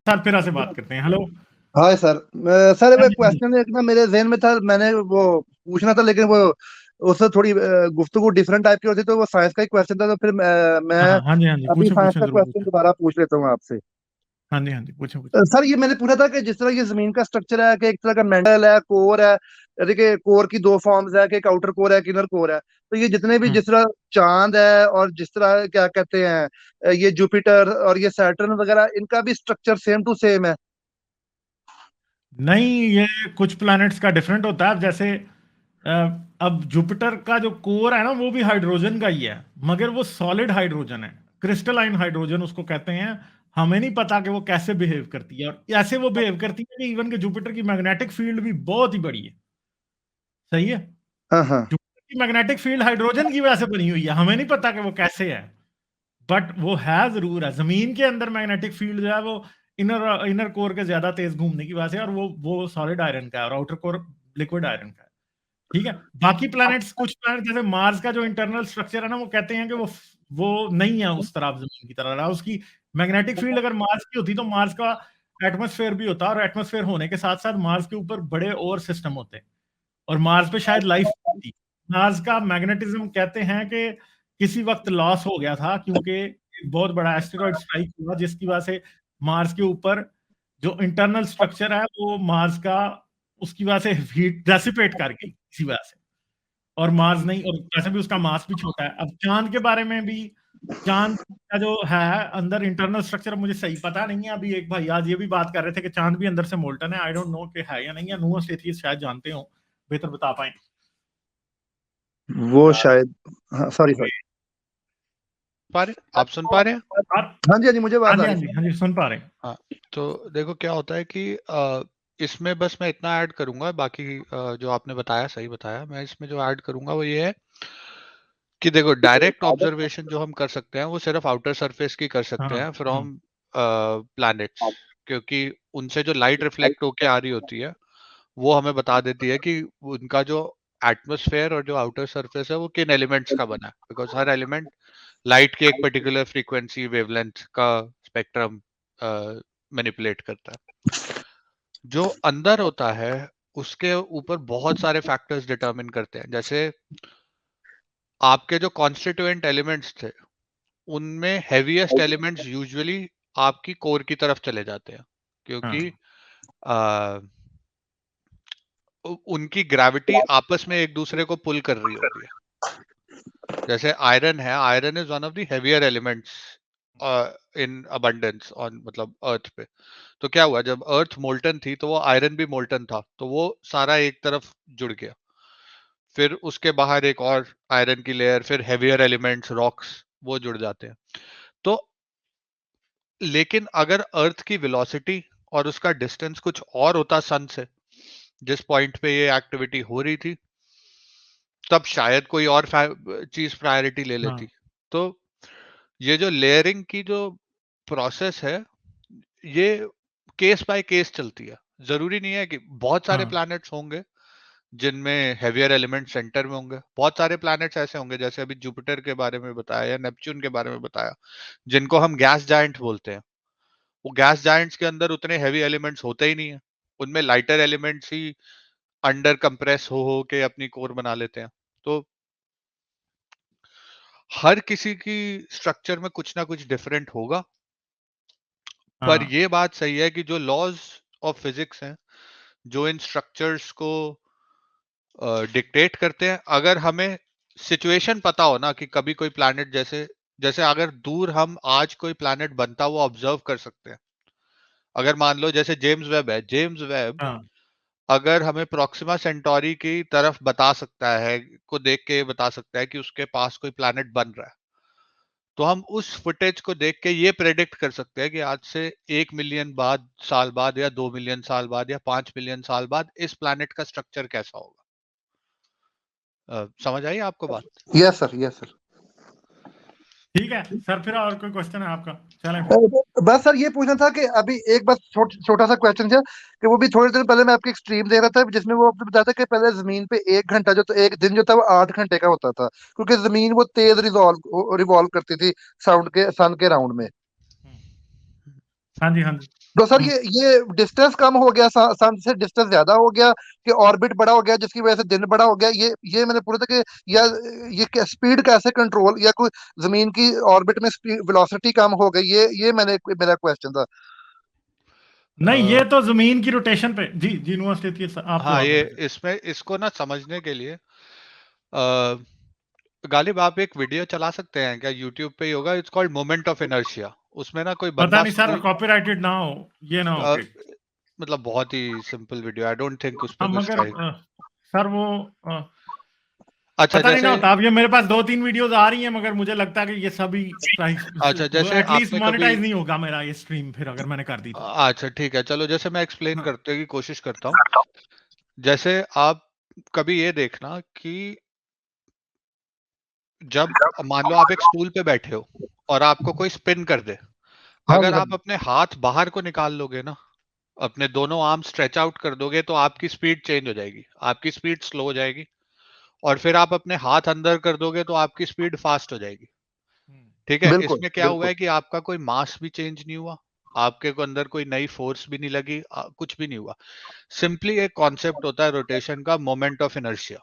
सातपुरा से बात करते हैं। हेलो। हाँ सर। सर हाँ वो जी हाँ जी। क्वेश्चन एक ना मेरे जहन में था, मैंने वो पूछना था, लेकिन वो उससे थोड़ी गुफ्तगू डिफरेंट टाइप की होती, तो वो साइंस का ही क्वेश्चन था, तो फिर मैं हाँ जी अभी पूछो साइंस पूछो का जरूर क्वेश्चन पूछो। दोबारा पूछ लेता हूँ आपसे। हाँ जी पूछो पूछो। सर ये मैंने पूछा था कि जिस तरह ये जमीन का स्ट्रक्चर है, कि एक तरह का मेंटल है, कोर है, यानी कि कोर की दो फॉर्म्स है, कि एक आउटर कोर है, एक इनर कोर है, तो ये जितने भी हम्म। जिस तरह चांद है और जिस तरह क्या कहते हैं ये जुपिटर और ये सैटर्न वगैरह, इनका भी स्ट्रक्चर सेम टू सेम है? नहीं, ये कुछ प्लैनेट्स का डिफरेंट होता है। अब जैसे अ, अब जुपिटर का जो कोर है ना, वो भी हाइड्रोजन का ही है, मगर वो सॉलिड हाइड्रोजन है। क्रिस्टलाइन हाइड्रोजन उसको कहते हैं। हमें नहीं पता कि वो कैसे बिहेव करती है, और ऐसे वो बिहेव करती है कि इवन के जुपिटर की मैग्नेटिक फील्ड भी बहुत ही बड़ी है। सही है। हाँ हाँ। जुपिटर की मैग्नेटिक फील्ड हाइड्रोजन की वजह से बनी हुई है, हमें नहीं पता कि वो कैसे है, बट वो है जरूर है। जमीन के अंदर मैग्नेटिक फील्ड जो है वो इनर इनर कोर के ज्यादा तेज घूमने की वजह से, और वो सॉलिड आयरन का है, और आउटर कोर लिक्विड आयरन का है। ठीक है। बाकी प्लैनेट्स, कुछ प्लैनेट जैसे मार्स का जो इंटरनल स्ट्रक्चर है ना, वो कहते हैं कि वो नहीं है उस तरह जमीन की तरह रहा। उसकी मैग्नेटिक फील्ड अगर मार्स की होती तो मार्स का एटमॉस्फेयर भी होता, और एटमॉस्फेयर होने के साथ साथ मार्स के ऊपर बड़े और सिस्टम होते, और मार्स पे शायद लाइफ थी। मार्स का मैग्नेटिज्म कहते हैं कि किसी वक्त लॉस हो गया था, क्योंकि एक बहुत बड़ा एस्टेरॉइड स्ट्राइक हुआ, जिसकी वजह से मार्स के ऊपर जो इंटरनल स्ट्रक्चर है वो मार्स का, उसकी वजह से हीट डेसिपेट कर गई इसी वजह से। और मार्स नहीं, और वैसे भी उसका मास भी छोटा है। अब चांद के बारे में भी, चांद का जो है अंदर इंटरनल स्ट्रक्चर मुझे सही पता नहीं है। अभी एक भाई आज ये भी बात कर रहे थे कि चांद भी अंदर से मोल्टन है। आई डोंट नो कि है या नहीं है। नूह एथियस्ट शायद जानते हो, बेहतर बता पाए। वो शायद, हाँ सॉरी सॉरी। पा रहे आप सुन पा रहे हैं? आप। हाँ जी हाँ जी, मुझे हाँ आवाज आ जी रही हाँ जी थी। हाँ जी, सुन पा रहे हैं। हाँ, तो देखो क्या होता है कि इसमें बस मैं इतना ऐड करूंगा, बाकी जो आपने बताया सही बताया। मैं इसमें जो ऐड करूंगा वो ये है कि देखो, डायरेक्ट ऑब्जर्वेशन जो हम कर सकते हैं वो सिर्फ आउटर सरफेस की कर हाँ सकते हाँ हैं फ्रॉम प्लैनेट्स, क्योंकि उनसे जो लाइट रिफ्लेक्ट होके आ रही होती है वो हमें बता देती है कि उनका जो एटमॉस्फेयर और जो आउटर सरफेस है वो किन एलिमेंट्स का बना है, बिकॉज हर एलिमेंट लाइट की एक पर्टिकुलर फ्रीक्वेंसी वेवलेंथ का स्पेक्ट्रम मैनिपुलेट करता है। जो अंदर होता है उसके ऊपर बहुत सारे फैक्टर्स डिटरमिन करते हैं। जैसे आपके जो कॉन्स्टिट्यूएंट एलिमेंट्स थे उनमें हैवीएस्ट एलिमेंट्स यूजुअली आपकी कोर की तरफ चले जाते हैं, हाँ क्योंकि आ, उनकी ग्रेविटी आपस में एक दूसरे को पुल कर रही होती है। जैसे आयरन है, iron is one of the heavier elements in abundance on मतलब अर्थ पे। तो क्या हुआ, जब अर्थ मोल्टन थी तो वो आयरन भी मोल्टन था, तो वो सारा एक तरफ जुड़ गया। फिर उसके बाहर एक और आयरन की लेयर, फिर हेवियर एलिमेंट्स रॉक्स वो जुड़ जाते हैं। तो लेकिन अगर अर्थ की वेलोसिटी और उसका डिस्टेंस कुछ और होता सन से, जिस पॉइंट पे ये एक्टिविटी हो रही थी, तब शायद कोई और चीज प्रायोरिटी ले हाँ लेती। तो ये जो लेयरिंग की जो प्रोसेस है, ये केस बाय केस चलती है। जरूरी नहीं है कि बहुत सारे हाँ प्लैनेट्स होंगे जिनमें हेवियर एलिमेंट सेंटर में होंगे, बहुत सारे प्लैनेट्स ऐसे होंगे जैसे अभी जुपिटर के बारे में बताया या नेपच्यून के बारे में बताया, जिनको हम गैस जायंट बोलते हैं। वो गैस जायंट्स के अंदर उतने हैवी एलिमेंट्स होते ही नहीं है, उनमें लाइटर एलिमेंट्स ही अंडर कंप्रेस हो के अपनी कोर बना लेते हैं। तो हर किसी की स्ट्रक्चर में कुछ ना कुछ डिफरेंट होगा। पर हाँ ये बात सही है कि जो लॉज ऑफ फिजिक्स हैं, जो इन स्ट्रक्चर्स को डिक्टेट करते हैं, अगर हमें सिचुएशन पता हो ना कि कभी कोई प्लैनेट, जैसे जैसे अगर दूर हम आज कोई प्लैनेट बनता हुआ ऑब्जर्व कर सकते हैं। अगर मान लो जैसे जेम्स वेब है, जेम्स वेब हाँ अगर हमें प्रॉक्सिमा सेंटोरी की तरफ बता सकता है, को देख के बता सकता है कि उसके पास कोई प्लैनेट बन रहा है, तो हम उस फुटेज को देख के ये प्रेडिक्ट कर सकते हैं कि आज से 1 मिलियन साल बाद या 2 मिलियन साल बाद या 5 मिलियन साल बाद इस प्लैनेट का स्ट्रक्चर कैसा होगा। समझ आई आपको बात? Yes sir, yes sir. ठीक है सर, फिर और कोई क्वेश्चन है आपका? चलें फिर। बस सर ये पूछना था कि अभी एक बस छोटा सा क्वेश्चन था, कि वो भी थोड़े दिन पहले मैं आपकी एक स्ट्रीम दे रहा था, जिसमें वो आपने बताया था कि पहले जमीन पे 1 घंटा जो, तो एक दिन जो था वो 8 घंटे का होता था, क्योंकि जमीन वो तेज रिवॉल्व करती थी साउंड के सन के राउंड में। हाँ जी, हाँ जी। तो सर ये डिस्टेंस कम हो गया, सन से डिस्टेंस ज्यादा हो गया कि ऑर्बिट बड़ा हो गया जिसकी वजह से दिन बड़ा हो गया, ये मैंने पूछा था कि या ये स्पीड कैसे कंट्रोल, या कोई जमीन की ऑर्बिट में वेलोसिटी कम हो गई, ये मेरा क्वेश्चन था। नहीं, ये तो जमीन की रोटेशन पे जी यूनिवर्सिटी आप हाँ, जवाब ये दीजिए। इसमें इसको ना समझने के लिए गालिब आप एक वीडियो चला सकते हैं क्या, यूट्यूब पे ही होगा, it's called moment of inertia. उसमें ना कोई पता बंदा नहीं सर, स्कूल कॉपीराइटेड ना हो, ये ना हो अ, कि मतलब बहुत ही simple video, I don't think उस पे हाँ, कोई मगर स्ट्राइक। सर वो अच्छा पता नहीं ना जैसे होता। अब ये मेरे पास 2-3 वीडियोस आ रही हैं, मगर मुझे लगता है कि ये सभी अच्छा जैसे एटलीस्ट आपने कभी मोनेटाइज नहीं होगा मेरा ये स्ट्रीम, फिर अगर मैंने कर दी तो। अच्छा ठीक है, चलो जैसे मैं एक्सप्लेन हाँ, करने की कोशिश करता हूँ। जैसे आप कभी ये देखना कि जब मान लो आप एक स्टूल पे बैठे हो और आपको कोई स्पिन कर दे, हाँ जी, अगर हाँ आप जी। अपने हाथ बाहर को निकाल लोगे ना, अपने दोनों आर्म स्ट्रेच आउट कर दोगे, तो आपकी स्पीड चेंज हो जाएगी, आपकी स्पीड स्लो हो जाएगी। और फिर आप अपने हाथ अंदर कर दोगे तो आपकी स्पीड फास्ट हो जाएगी। ठीक है, बिल्कुल इसमें क्या हुआ बिल्कुल। है कि आपका कोई मास भी चेंज नहीं हुआ, आपके को अंदर कोई नई फोर्स भी नहीं लगी, कुछ भी नहीं हुआ। सिंपली एक कॉन्सेप्ट होता है रोटेशन का, मोमेंट ऑफ इनर्शिया।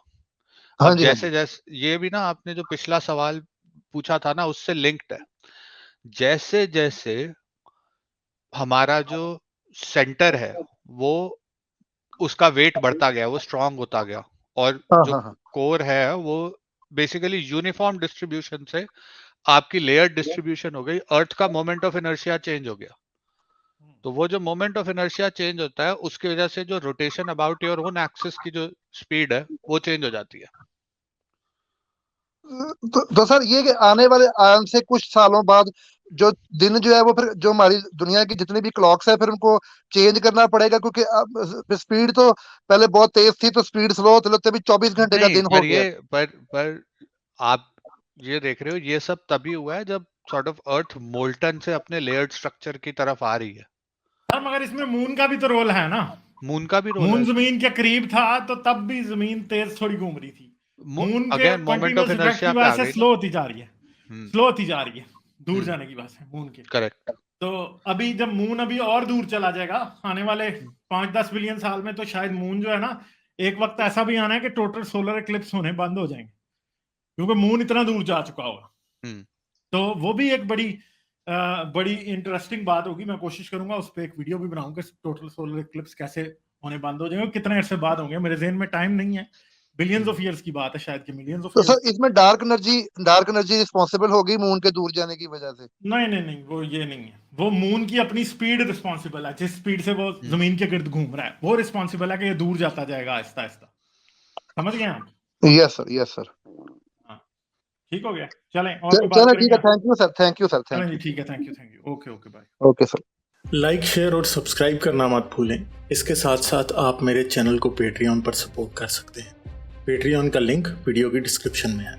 हाँ अब जी, हाँ जी। जैसे जैसे ये भी ना आपने जो पिछला सवाल पूछा था ना, उससे लिंक्ड है। जैसे जैसे हमारा जो सेंटर है वो उसका वेट बढ़ता गया, वो स्ट्रांग होता गया, और हाँ जो हाँ हाँ। कोर है वो बेसिकली यूनिफॉर्म डिस्ट्रीब्यूशन से आपकी लेयर डिस्ट्रीब्यूशन हो गई, अर्थ का मोमेंट ऑफ इनर्शिया चेंज हो गया। तो वो जो मोमेंट ऑफ इनर्शिया चेंज होता है उसकी वजह से जो rotation about your own axis की जो स्पीड है वो चेंज हो जाती है। तो सर ये कि आने वाले आने से कुछ सालों बाद जो दिन जो है वो फिर जो हमारी दुनिया की जितनी भी क्लॉक्स है फिर उनको चेंज करना पड़ेगा, क्योंकि अब स्पीड तो पहले बहुत तेज थी, तो स्पीड स्लो होते होते भी 24 घंटे का नहीं, दिन हो पर गया। ये पर आप ये देख रहे हो, ये सब तभी हुआ है जब सॉर्ट ऑफ अर्थ मोल्टन से अपने लेयर्ड स्ट्रक्चर की तरफ आ रही है। सर मगर इसमें मून का भी तो रोल है ना। मून का भी रोल है मून इसमें। जमीन के करीब था तो तब भी जमीन तेज थोड़ी घूम रही थी। मून के again moment of continuous effect की इनर्शिया पे वजह आ से गई ना। स्लो होती जा रही है, हम्म स्लो होती जा रही है दूर हम्म जाने की वजह से मून के। करेक्ट। तो अभी जब मून अभी और दूर चला जाएगा आने वाले 5-10 बिलियन साल में, तो शायद मून जो है ना, एक वक्त ऐसा भी आना है कि टोटल सोलर इक्लिप्स होने बंद हो जाएंगे, क्योंकि मून इतना दूर जा चुका होगा। हम्म तो वो भी एक बड़ी इंटरेस्टिंग बात होगी। मैं कोशिश करूंगा उस पर एक वीडियो भी बनाऊंगा, टोटल सोलर इक्लिप्स कैसे होने बंद हो जाएंगे, कितने अरसे बाद होंगे। मेरे ज़हन में टाइम नहीं है, बिलियंस ऑफ ईयर्स की बात है, शायद कि मिलियंस ऑफ तो ईयर्स। सर इसमें डार्क एनर्जी रिस्पॉन्सिबल होगी मून के दूर जाने की वजह से। नहीं नहीं नहीं, वो ये नहीं है। वो मून की अपनी स्पीड रिस्पॉन्सिबल है, जिस स्पीड से वो हम्म जमीन के गिर्द घूम रहा है वो रिस्पॉन्सिबल है कि ये दूर जाता जाएगा आहिस्ता आहिस्ता। समझ गए आप? Yes sir, yes sir. हाँ, ठीक हो गया। चलें और कोई बात चलो ठीक करेंगे है, आप? Thank you sir, thank you sir, चलें थैंक जी, यू। ठीक है, thank you, okay okay, bye. Okay sir. Like, share और सब्सक्राइब करना मत भूलें। इसके साथ साथ आप मेरे चैनल को पेट्रियन पर सपोर्ट कर सकते हैं। पेट्रियन का लिंक वीडियो की डिस्क्रिप्शन में है।